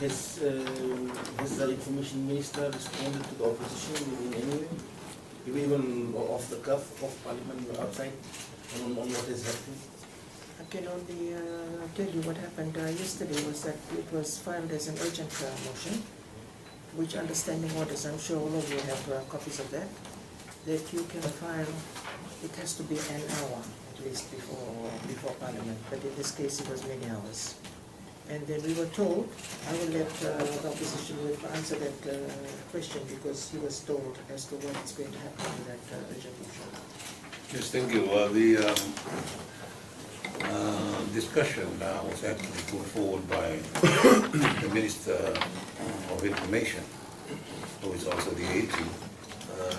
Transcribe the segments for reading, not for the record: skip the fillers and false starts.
Has the information minister responded to the opposition in any way? Even off the cuff, off parliament, outside, on what has happened? I can only tell you what happened yesterday was that it was filed as an urgent motion, which understanding orders, I'm sure all of you have copies of that you can file, it has to be an hour at least before parliament, but in this case it was many hours. And then we were told, I will let the opposition whip answer that question because he was told as to what is going to happen with that urgent motion. Yes, thank you. The discussion was actually put forward by the Minister of Information, who is also the AG,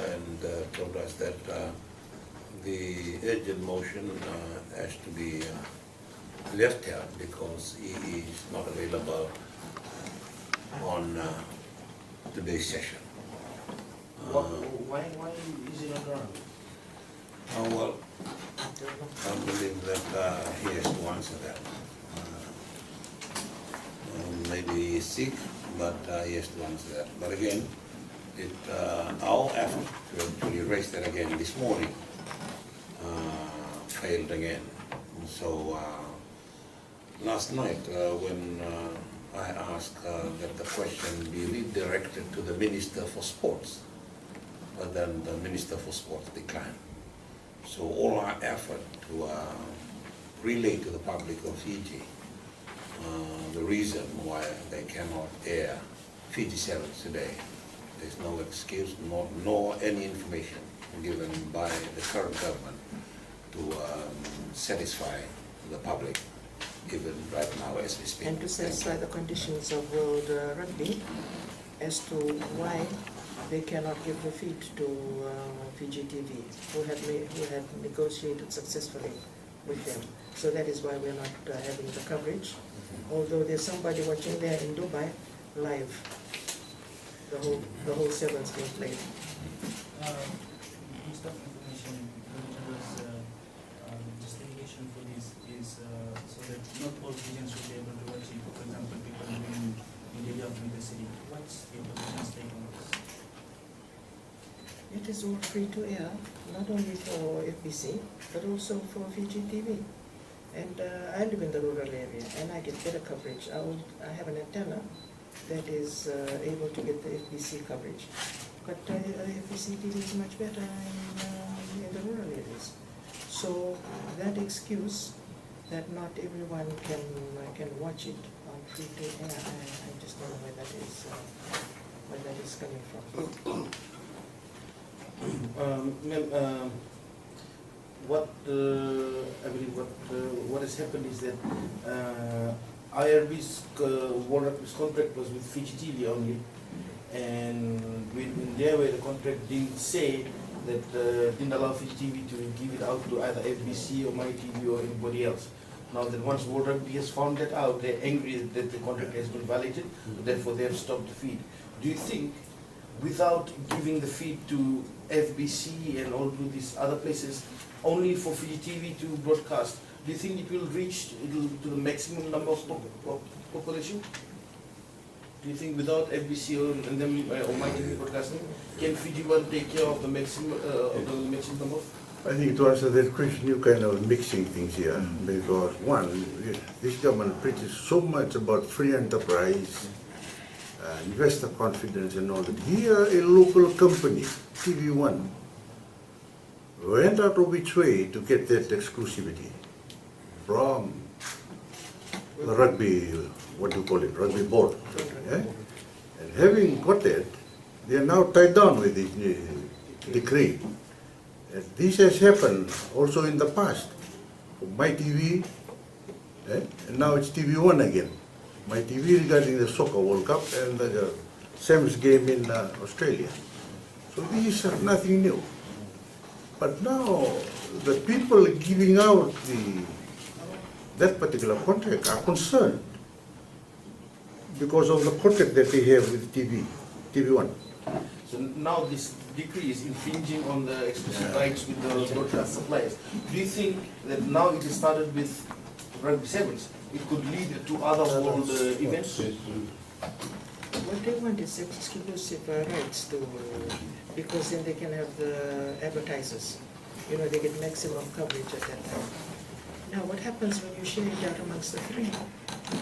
and told us that the urgent motion has to be left here because he is not available on today's session. Why is he not around? Well, I believe that he has to answer that. Maybe he is sick, but he has to answer that. But again, our effort to actually raise that again this morning failed again. So last night, when I asked that the question be redirected to the Minister for Sports, but then the Minister for Sports declined. So all our effort to relay to the public of Fiji the reason why they cannot air Fiji Sevens today, there's no excuse nor any information given by the current government to satisfy the public, even right now as we speak. And to satisfy the conditions of World Rugby as to why they cannot give the feed to Fiji TV, who had negotiated successfully with them. So that is why we're not having the coverage. Although there's somebody watching there in Dubai live, the whole sevens being played. Most of information was justification for this is so that not all Fijians will be able to watch it. For example, people living in the area of the city. What's the opposition's take on this? It is all free to air, not only for FBC, but also for Fiji TV. And I live in the rural area and I get better coverage. I have an antenna that is able to get the FBC coverage. But FBC TV is much better in the rural areas. So that excuse that not everyone can watch it on free to air, I just don't know where that is coming from. Ma'am, I believe what has happened is that IRB's World Rugby's contract was with Fiji TV only, and in there where the contract didn't say that didn't allow Fiji TV to give it out to either FBC or My TV or anybody else. Now that once World Rugby has found that out, they're angry that the contract has been violated, therefore they have stopped the feed. Do you think, without giving the feed to FBC and all to these other places, only for Fiji TV to broadcast, do you think it will reach to the maximum number of population? Do you think without FBC or My TV broadcasting, can Fiji One take care of the maximum number? I think to answer that question, you're kind of mixing things here. Because one, this government preaches so much about free enterprise, investor confidence and all that. Here, a local company, TV1, went out of its way to get that exclusivity from the rugby, what do you call it, rugby board. Eh? And having got that, they are now tied down with this decree. And this has happened also in the past. My TV, and now it's TV1 again. My TV regarding the Soccer World Cup and the Sevens game in Australia. So this is nothing new. But now the people giving out that particular contract are concerned because of the contract that they have with TV1. So now this decree is infringing on the exclusive rights with the broadcast suppliers. Do you think that now it has started with Rugby Sevens, it could lead to other world events? What they want is exclusive rights to, because then they can have the advertisers. You know, they get maximum coverage at that time. Now, what happens when you share it out amongst the three?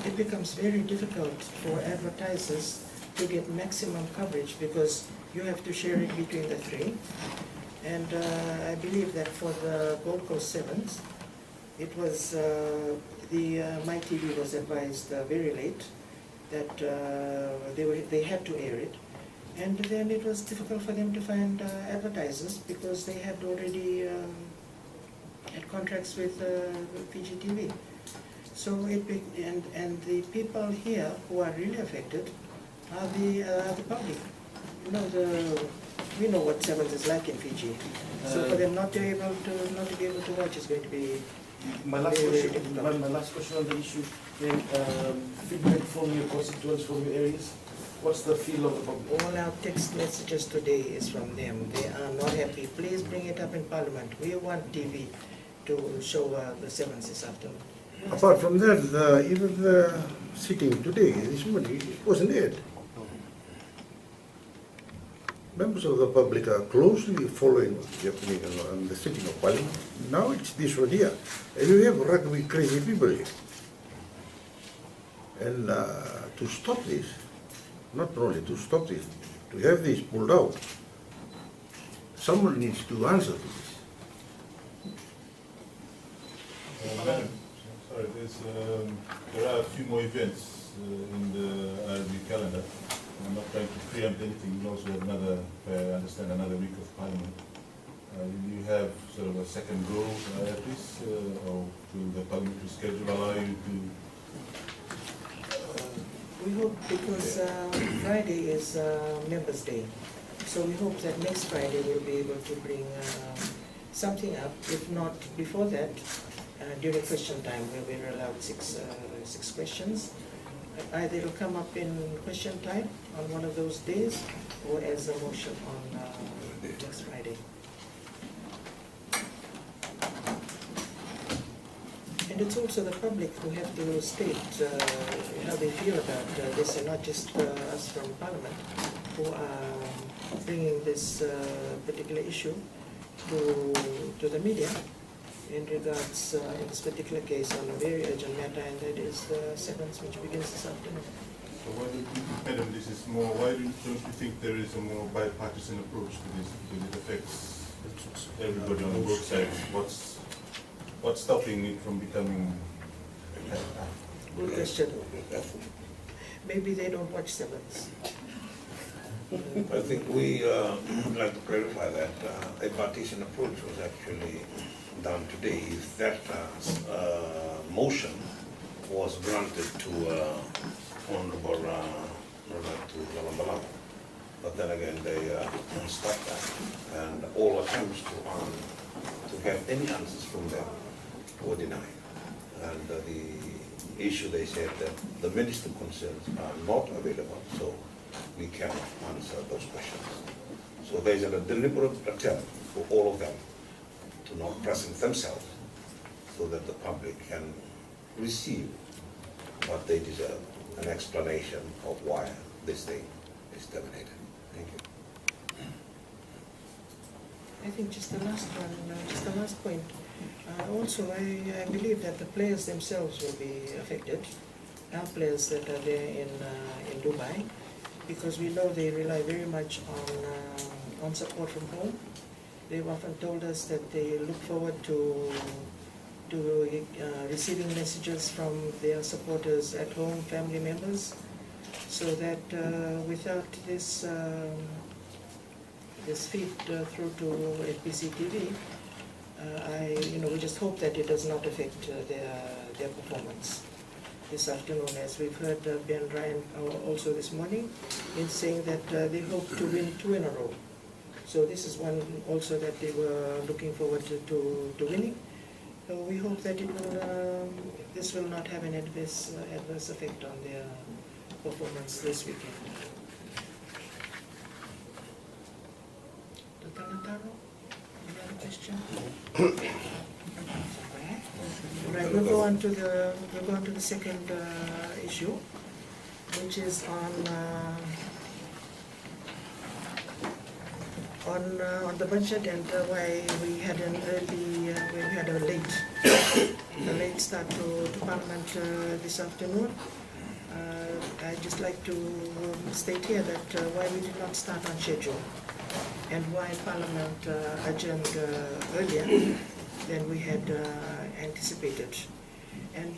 It becomes very difficult for advertisers to get maximum coverage because you have to share it between the three. And I believe that for the Gold Coast Sevens, it was, My TV was advised very late that they had to air it. And then it was difficult for them to find advertisers because they had already had contracts with Fiji TV. So and the people here who are really affected are the public. You know, we know what Sevens is like in Fiji. So for them not to be able to watch is going to be My last very, very question, difficult. my last question on the issue, then, feedback from your constituents, from your areas. What's the feel of the public? All our text messages today is from them. They are not happy. Please bring it up in Parliament. We want TV to show the Sevens this afternoon. Apart from that, even the sitting today, this morning, it wasn't aired. Members of the public are closely following what's happening on the sitting of Parliament. Now it's this one here. And we have rugby crazy people here. And to stop this, not only to stop this, to have this pulled out, someone needs to answer to this. Madam, sorry, there are a few more events in the RB calendar. I'm not trying to preempt anything. We also have another, I understand, another week of Parliament. You have sort of a second go at this, or will the parliamentary schedule allow you to? We hope because Friday is Members' Day. So we hope that next Friday we'll be able to bring something up. If not before that, during question time, where we're allowed six questions. Either it'll come up in question time on one of those days or as a motion on next Friday. And it's also the public who have to state how they feel about this, and not just us from Parliament who are bringing this particular issue to the media in regards, in this particular case, on a very urgent matter, and that is the Sevens, which begins this afternoon. So why don't you, Madam, this is more, why don't you think there is a more bipartisan approach to this? Because it affects everybody on both sides. What's stopping it from becoming? Good question. Maybe they don't watch Sevens. I think we would like to clarify that a partisan approach was actually done today. If that motion was granted to Honorable to Lalambalama, but then again they stopped that, and all attempts to have any answers from them were denied. And the issue, they said that the minister concerns are not available, so we cannot answer those questions. So there is a deliberate attempt for all of them to not present themselves so that the public can receive what they deserve, an explanation of why this thing is terminated. Thank you. I think just the last one, just the last point. Also, I believe that the players themselves will be affected, our players that are there in Dubai, because we know they rely very much on support from home. They've often told us that they look forward to receiving messages from their supporters at home, family members, so that without this this feed through to FBC TV, we just hope that it does not affect their performance this afternoon. As we've heard Ben Ryan also this morning in saying that they hope to win 2 in a row. So this is one also that they were looking forward to winning. So we hope that this will not have an adverse effect on their performance this weekend. Dr. Nataro, any other question? All right, we'll go on to the second issue, which is on the budget and why we had a late start to Parliament this afternoon. I'd just like to state here that why we did not start on schedule and why Parliament adjourned earlier than we had anticipated. And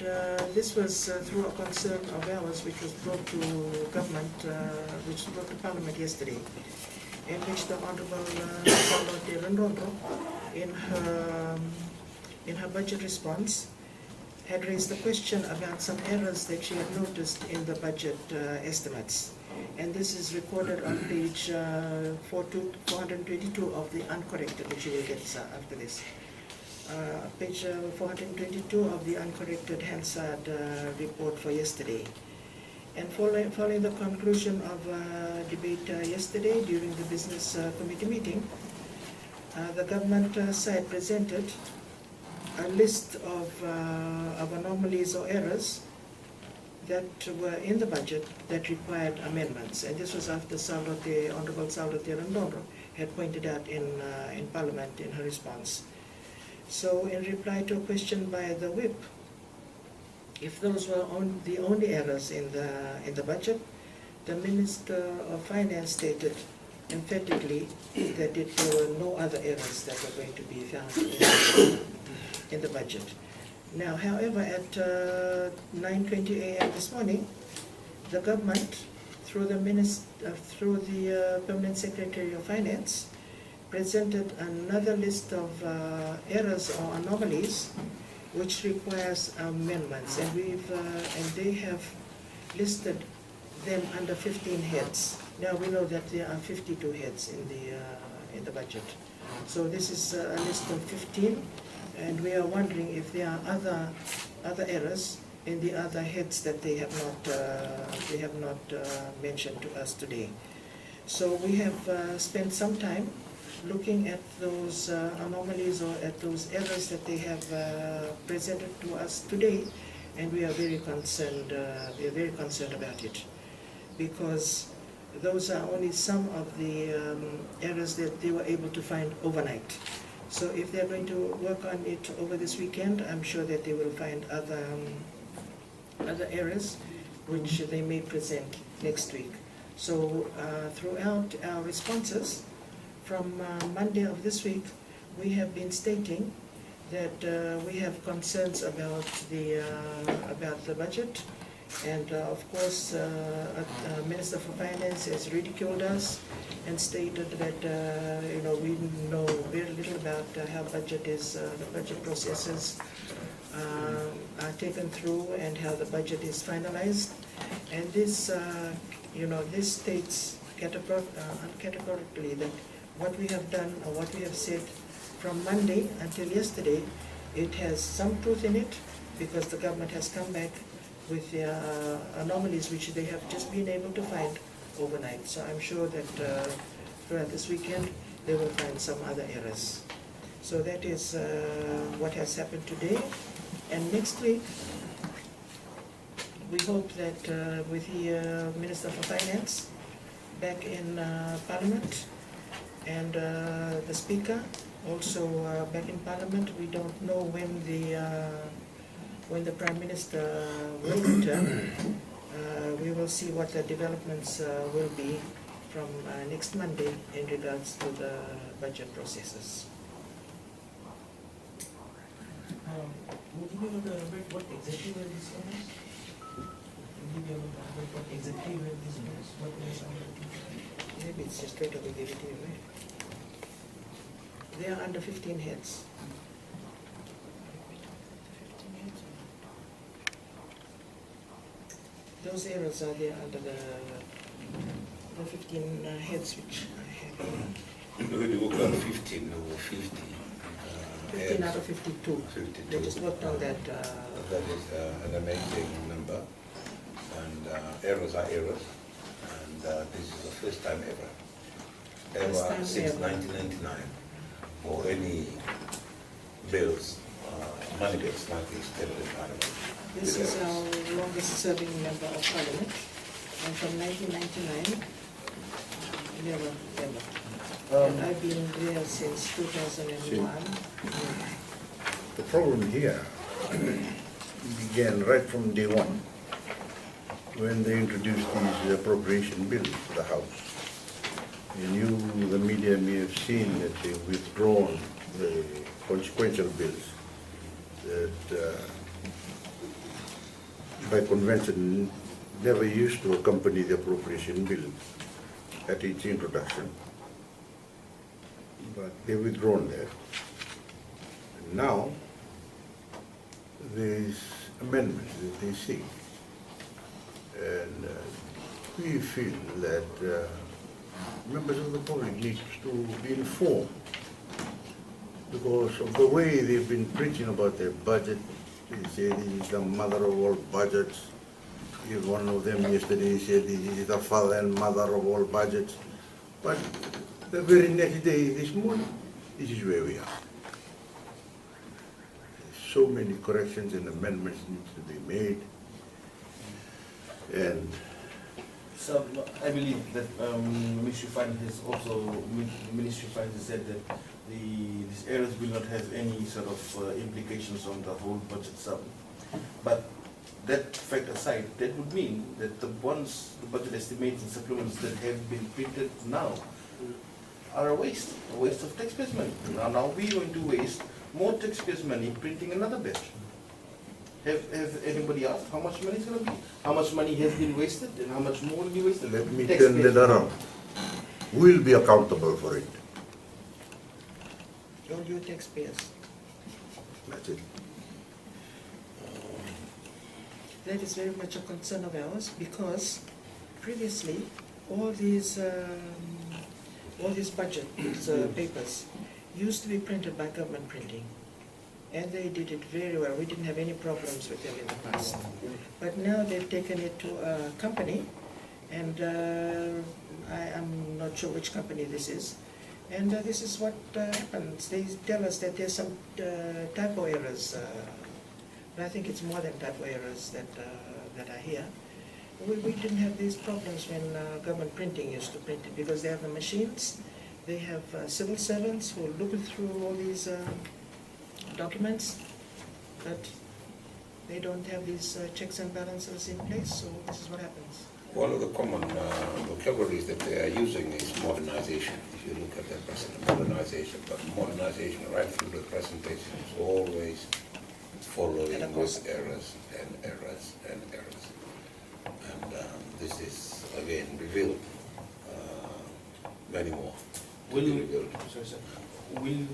this was through a concern of ours which was brought to government, which was brought to Parliament yesterday, in which the Honourable Charlotte Rendondo, in her budget response, had raised a question about some errors that she had noticed in the budget estimates. And this is recorded on page 422 of the uncorrected, which you will get after this. Page 422 of the uncorrected Hansard report for yesterday. And following the conclusion of debate yesterday during the business committee meeting, the government side presented a list of anomalies or errors that were in the budget that required amendments. And this was after Honourable Charlotte Rendondo had pointed out in Parliament in her response. So in reply to a question by the whip, if those were the only errors in the budget, the Minister of Finance stated emphatically that there were no other errors that were going to be found in the budget. Now, however, at 9:20 a.m. this morning, the government, through the Permanent Secretary of Finance, presented another list of errors or anomalies which requires amendments, and they have listed them under 15 heads. Now we know that there are 52 heads in the budget, so this is a list of 15, and we are wondering if there are other errors in the other heads that they have not mentioned to us today. So we have spent some time looking at those anomalies or at those errors that they have presented to us today, and we are very concerned. We are very concerned about it, because those are only some of the errors that they were able to find overnight. So if they're going to work on it over this weekend, I'm sure that they will find other errors which they may present next week. So throughout our responses, from Monday of this week, we have been stating that we have concerns about the budget, and of course, Minister for Finance has ridiculed us and stated that we know very little about how the budget processes are taken through and how the budget is finalized, and this this states categorically that what we have done or what we have said from Monday until yesterday, it has some truth in it, because the government has come back with the anomalies which they have just been able to find overnight. So I'm sure that throughout this weekend they will find some other errors. So that is what has happened today. And next week, we hope that with the Minister for Finance back in Parliament, and the Speaker also back in Parliament, we don't know when the Prime Minister will return. We will see what the developments will be from next Monday in regards to the budget processes. Would you be able to elaborate what exactly were these errors? Would you be able to elaborate what exactly were these errors? What were some of the things? Maybe it's just straight away give it to you, right? They are under 15 heads. 15 heads. Those errors are there under the 15 heads which I have here. When you work on 15 over 50. 15 out of 52. 52. They just worked on that. That is an amazing number, and errors are errors, and this is the first time ever since 1999, for any bills, money bills like this ever in Parliament. This is our longest serving member of Parliament, And from 1999, never, ever. Um, And I've been there since 2001. The problem here began right from day one, when they introduced these appropriation bills to the House. And you, the media, may have seen that they've withdrawn the consequential bills that by convention never used to accompany the appropriation bill at its introduction. But they've withdrawn that. And now, there's amendments that they seek. And we feel that members of the public need to be informed because of the way they've been preaching about their budget. They say this is the mother of all budgets. Even one of them yesterday said this is the father and mother of all budgets. But the very next day, this morning, this is where we are. So many corrections and amendments need to be made. And So I believe that Ministry of Finance has also, Ministry of Finance has said that these errors will not have any sort of implications on the whole budget sum. But that fact aside, that would mean that the ones, the budget estimates and supplements that have been printed now are a waste of taxpayers' money. Now we're going to waste more taxpayers' money printing another batch. Have anybody asked how much money is going to be? How much money has been wasted and how much more will be wasted? let me Taxpayers' turn that around. We'll be accountable for it. All you taxpayers. That's it. That is very much a concern of ours because previously all these budget papers used to be printed by government printing, and they did it very well. We didn't have any problems with them in the past. But now they've taken it to a company, and I'm not sure which company this is. And this is what happens. They tell us that there's some typo errors. But I think it's more than typo errors that are here. We didn't have these problems when government printing used to print it because they have the machines, they have civil servants who look through all these documents, but they don't have these checks and balances in place, so this is what happens. One of the common vocabularies that they are using is modernization. If you look at the present, modernization, but modernization right through the presentation is always following with errors and errors and errors. And this is again revealed many more. Will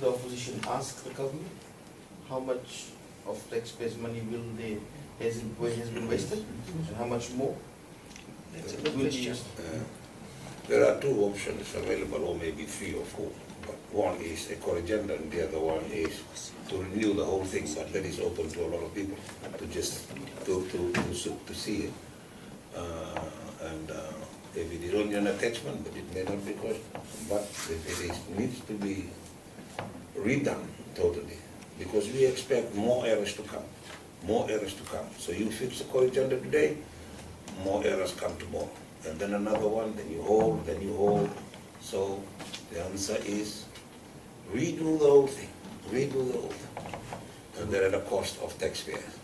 the opposition ask the government how much of taxpayers' money has been wasted and how much more? That's a good will be question. used? There are two options available, or maybe three or four. But one is a corrigenda, and the other one is to renew the whole thing. But that is open to a lot of people to just to see it. If it is only an attachment, but it may not be questioned. But it needs to be redone totally, because we expect more errors to come, more errors to come. So you fix the corrigenda today, more errors come tomorrow. And then another one, then you hold, then you hold. So the answer is redo the whole thing, redo the whole thing. And they're at a cost of taxpayers.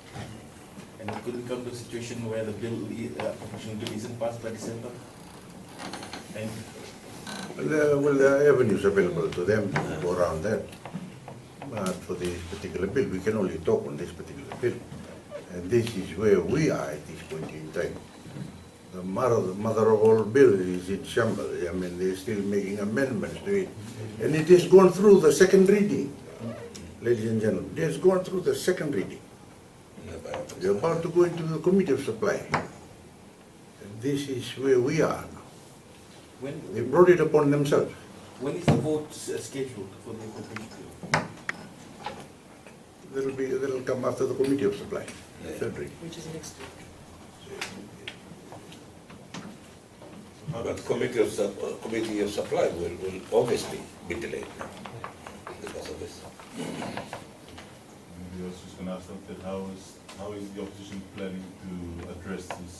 And it could come to a situation where the appropriation bill isn't passed by December. And Well, there are avenues available to them to go around that. But for this particular bill, we can only talk on this particular bill. And this is where we are at this point in time. The mother of all bill is in shambles. I mean, they're still making amendments to it. And it has gone through the second reading, ladies and gentlemen. It has gone through the second reading. They're about to go into the Committee of Supply. And this is where we are now. They brought it upon themselves. when is the vote scheduled for the appropriation bill? That'll come after the Committee of Supply, third reading. Which is next week. But Committee of Supply will obviously be delayed now because of this. Maybe I was just going to ask that how is the opposition planning to address this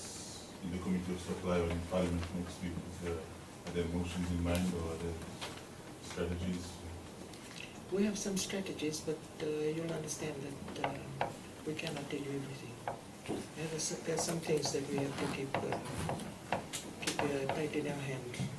in the Committee your supply or in Parliament next week? Are there motions in mind or are there strategies? We have some strategies, but you'll understand that we cannot tell you everything. There's some things that we have to keep tight in our hand.